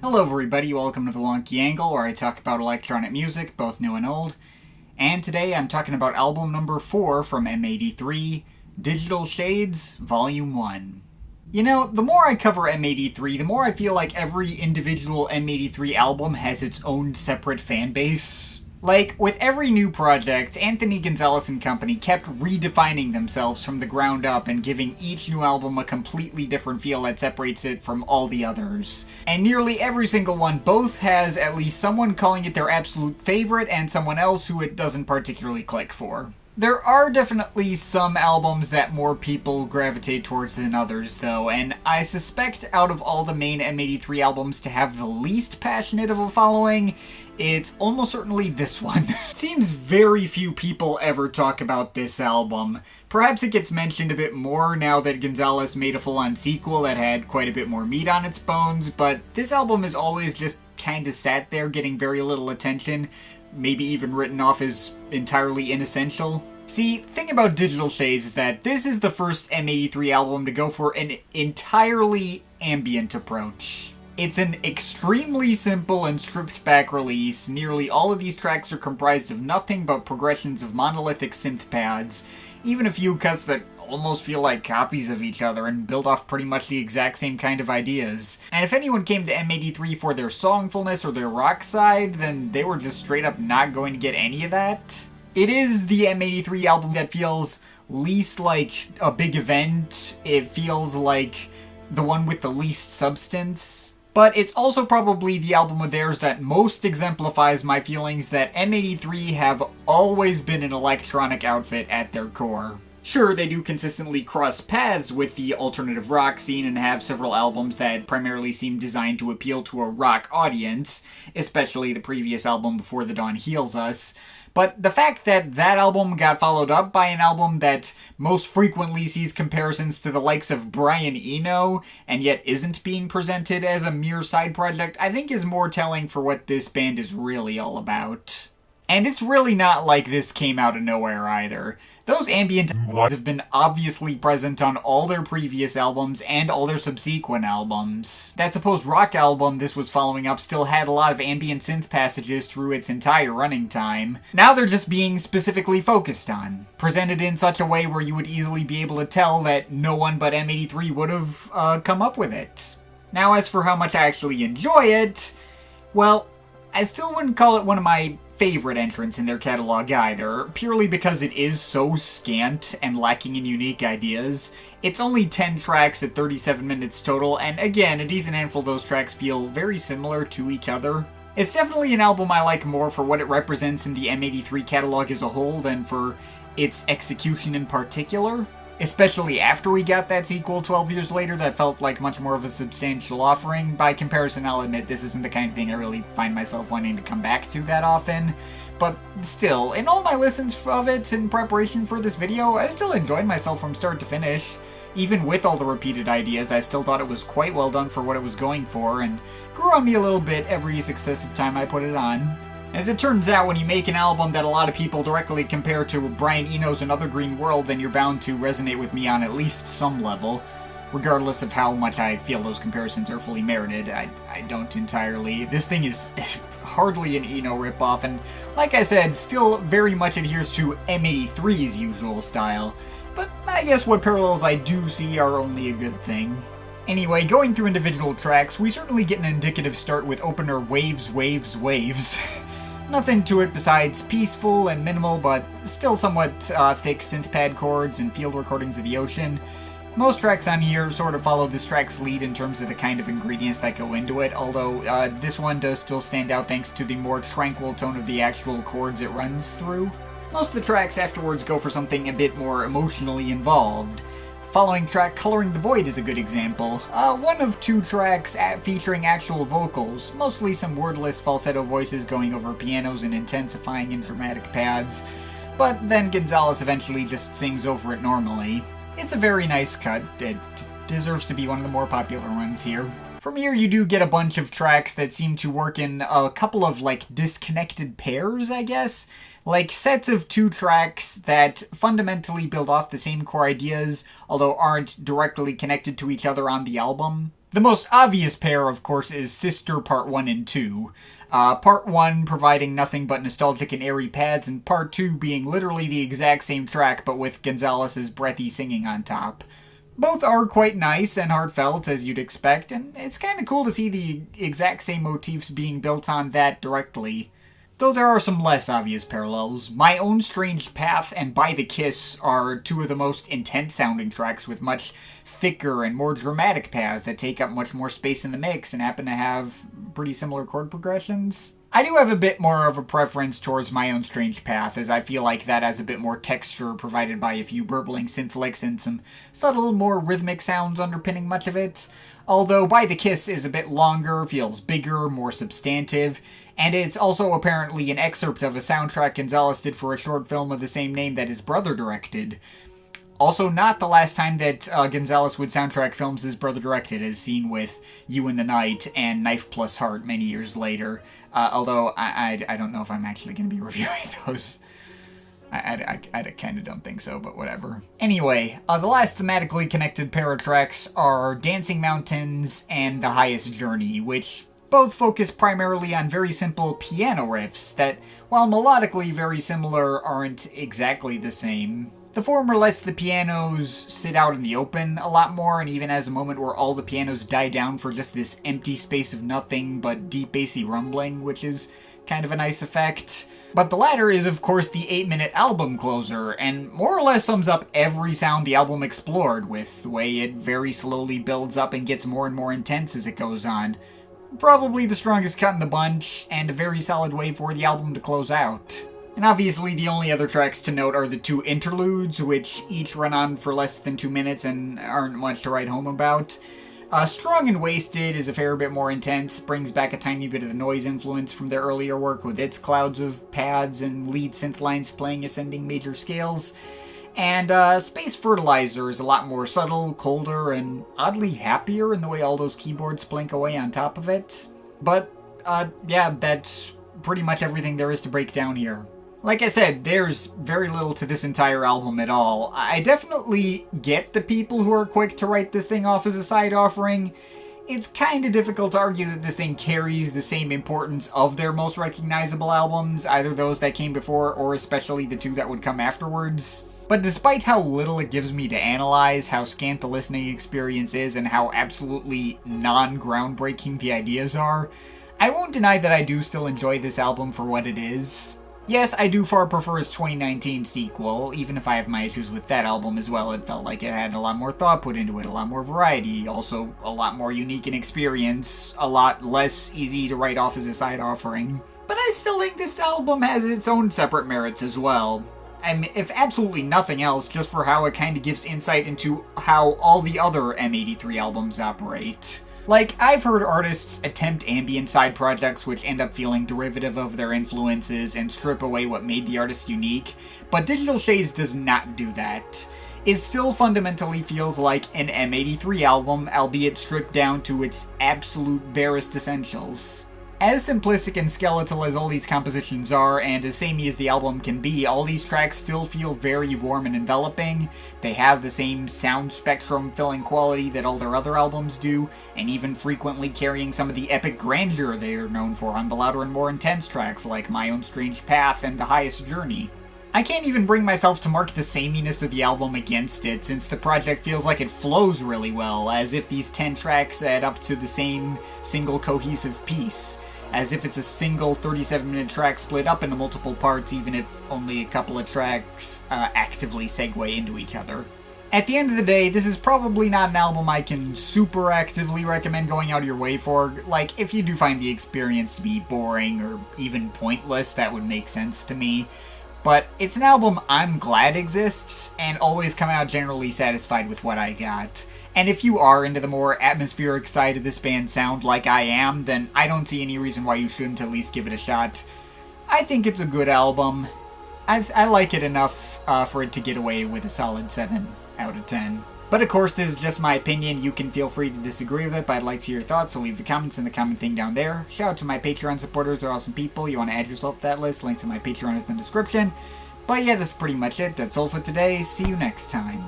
Hello everybody, welcome to the Wonky Angle, where I talk about electronic music, both new and old. And today I'm talking about album number 4 from M83, Digital Shades, Volume 1. You know, the more I cover M83, the more I feel like every individual M83 album has its own separate fanbase. Like, with every new project, Anthony Gonzalez and company kept redefining themselves from the ground up and giving each new album a completely different feel that separates it from all the others. And nearly every single one both has at least someone calling it their absolute favorite and someone else who it doesn't particularly click for. There are definitely some albums that more people gravitate towards than others, though, and I suspect out of all the main M83 albums to have the least passionate of a following, it's almost certainly this one. It seems very few people ever talk about this album. Perhaps it gets mentioned a bit more now that Gonzalez made a full-on sequel that had quite a bit more meat on its bones, but this album has always just kinda sat there getting very little attention, maybe even written off as entirely inessential. See, the thing about Digital Shades is that this is the first M83 album to go for an entirely ambient approach. It's an extremely simple and stripped back release. Nearly all of these tracks are comprised of nothing but progressions of monolithic synth pads, even a few cuts that almost feel like copies of each other and build off pretty much the exact same kind of ideas. And if anyone came to M83 for their songfulness or their rock side, then they were just straight up not going to get any of that. It is the M83 album that feels least like a big event. It feels like the one with the least substance. But it's also probably the album of theirs that most exemplifies my feelings that M83 have always been an electronic outfit at their core. Sure, they do consistently cross paths with the alternative rock scene and have several albums that primarily seem designed to appeal to a rock audience, especially the previous album Before the Dawn Heals Us. But the fact that that album got followed up by an album that most frequently sees comparisons to the likes of Brian Eno, and yet isn't being presented as a mere side project, I think is more telling for what this band is really all about. And it's really not like this came out of nowhere either. Those ambient elements have been obviously present on all their previous albums and all their subsequent albums. That supposed rock album this was following up still had a lot of ambient synth passages through its entire running time. Now they're just being specifically focused on, presented in such a way where you would easily be able to tell that no one but M83 would have come up with it. Now as for how much I actually enjoy it, well, I still wouldn't call it one of my favorite entrants in their catalog either, purely because it is so scant and lacking in unique ideas. It's only 10 tracks at 37 minutes total, and again, a decent handful of those tracks feel very similar to each other. It's definitely an album I like more for what it represents in the M83 catalog as a whole than for its execution in particular. Especially after we got that sequel 12 years later that felt like much more of a substantial offering. By comparison, I'll admit this isn't the kind of thing I really find myself wanting to come back to that often. But still, in all my listens of it in preparation for this video, I still enjoyed myself from start to finish. Even with all the repeated ideas, I still thought it was quite well done for what it was going for, and grew on me a little bit every successive time I put it on. As it turns out, when you make an album that a lot of people directly compare to Brian Eno's Another Green World, then you're bound to resonate with me on at least some level. Regardless of how much I feel those comparisons are fully merited, I don't entirely. This thing is hardly an Eno ripoff, and like I said, still very much adheres to M83's usual style. But I guess what parallels I do see are only a good thing. Anyway, going through individual tracks, we certainly get an indicative start with opener Waves, Waves, Waves. Nothing to it besides peaceful and minimal, but still somewhat thick synth pad chords and field recordings of the ocean. Most tracks on here sort of follow this track's lead in terms of the kind of ingredients that go into it, although this one does still stand out thanks to the more tranquil tone of the actual chords it runs through. Most of the tracks afterwards go for something a bit more emotionally involved. Following track Coloring the Void is a good example. One of 2 tracks featuring actual vocals, mostly some wordless falsetto voices going over pianos and intensifying in dramatic pads, but then Gonzalez eventually just sings over it normally. It's a very nice cut. It deserves to be one of the more popular ones here. From here you do get a bunch of tracks that seem to work in a couple of, like, disconnected pairs, I guess? Like, sets of 2 tracks that fundamentally build off the same core ideas, although aren't directly connected to each other on the album. The most obvious pair, of course, is Sister Part 1 and 2. Part 1 providing nothing but nostalgic and airy pads, and Part 2 being literally the exact same track, but with Gonzalez's breathy singing on top. Both are quite nice and heartfelt, as you'd expect, and it's kinda cool to see the exact same motifs being built on that directly. Though there are some less obvious parallels. My Own Strange Path and By the Kiss are two of the most intense sounding tracks with much thicker and more dramatic paths that take up much more space in the mix and happen to have pretty similar chord progressions. I do have a bit more of a preference towards My Own Strange Path, as I feel like that has a bit more texture provided by a few burbling synth licks and some subtle, more rhythmic sounds underpinning much of it. Although By the Kiss is a bit longer, feels bigger, more substantive, and it's also apparently an excerpt of a soundtrack Gonzalez did for a short film of the same name that his brother directed. Also not the last time that Gonzalez would soundtrack films his brother directed, as seen with You in the Night and Knife Plus Heart many years later. Although I don't know if I'm actually going to be reviewing those. I kind of don't think so, but whatever. Anyway, the last thematically connected pair of tracks are Dancing Mountains and The Highest Journey, which both focus primarily on very simple piano riffs that, while melodically very similar, aren't exactly the same. The former lets the pianos sit out in the open a lot more, and even has a moment where all the pianos die down for just this empty space of nothing but deep bassy rumbling, which is kind of a nice effect. But the latter is, of course, the 8-minute album closer, and more or less sums up every sound the album explored, with the way it very slowly builds up and gets more and more intense as it goes on. Probably the strongest cut in the bunch, and a very solid way for the album to close out. And obviously the only other tracks to note are the two interludes, which each run on for less than 2 minutes and aren't much to write home about. Strong and Wasted is a fair bit more intense, brings back a tiny bit of the noise influence from their earlier work with its clouds of pads and lead synth lines playing ascending major scales. And Space Fertilizer is a lot more subtle, colder, and oddly happier in the way all those keyboards blink away on top of it. But, yeah, that's pretty much everything there is to break down here. Like I said, there's very little to this entire album at all. I definitely get the people who are quick to write this thing off as a side offering. It's kinda difficult to argue that this thing carries the same importance of their most recognizable albums, either those that came before or especially the two that would come afterwards. But despite how little it gives me to analyze, how scant the listening experience is, and how absolutely non-groundbreaking the ideas are, I won't deny that I do still enjoy this album for what it is. Yes, I do far prefer its 2019 sequel, even if I have my issues with that album as well. It felt like it had a lot more thought put into it, a lot more variety, also a lot more unique in experience, a lot less easy to write off as a side offering. But I still think this album has its own separate merits as well. I mean, if absolutely nothing else, just for how it kind of gives insight into how all the other M83 albums operate. Like, I've heard artists attempt ambient side projects which end up feeling derivative of their influences and strip away what made the artist unique, but Digital Shades does not do that. It still fundamentally feels like an M83 album, albeit stripped down to its absolute barest essentials. As simplistic and skeletal as all these compositions are, and as samey as the album can be, all these tracks still feel very warm and enveloping. They have the same sound spectrum filling quality that all their other albums do, and even frequently carrying some of the epic grandeur they are known for on the louder and more intense tracks like My Own Strange Path and The Highest Journey. I can't even bring myself to mark the sameness of the album against it, since the project feels like it flows really well, as if these 10 tracks add up to the same single cohesive piece. As if it's a single 37-minute track split up into multiple parts, even if only a couple of tracks actively segue into each other. At the end of the day, this is probably not an album I can super actively recommend going out of your way for. Like, if you do find the experience to be boring or even pointless, that would make sense to me. But it's an album I'm glad exists, and always come out generally satisfied with what I got. And if you are into the more atmospheric side of this band's sound like I am, then I don't see any reason why you shouldn't at least give it a shot. I think it's a good album. I like it enough for it to get away with a solid 7 out of 10. But of course, this is just my opinion. You can feel free to disagree with it, but I'd like to hear your thoughts, so leave the comments in the comment thing down there. Shout out to my Patreon supporters, they're awesome people. You want to add yourself to that list, link to my Patreon is in the description. But yeah, that's pretty much it. That's all for today. See you next time.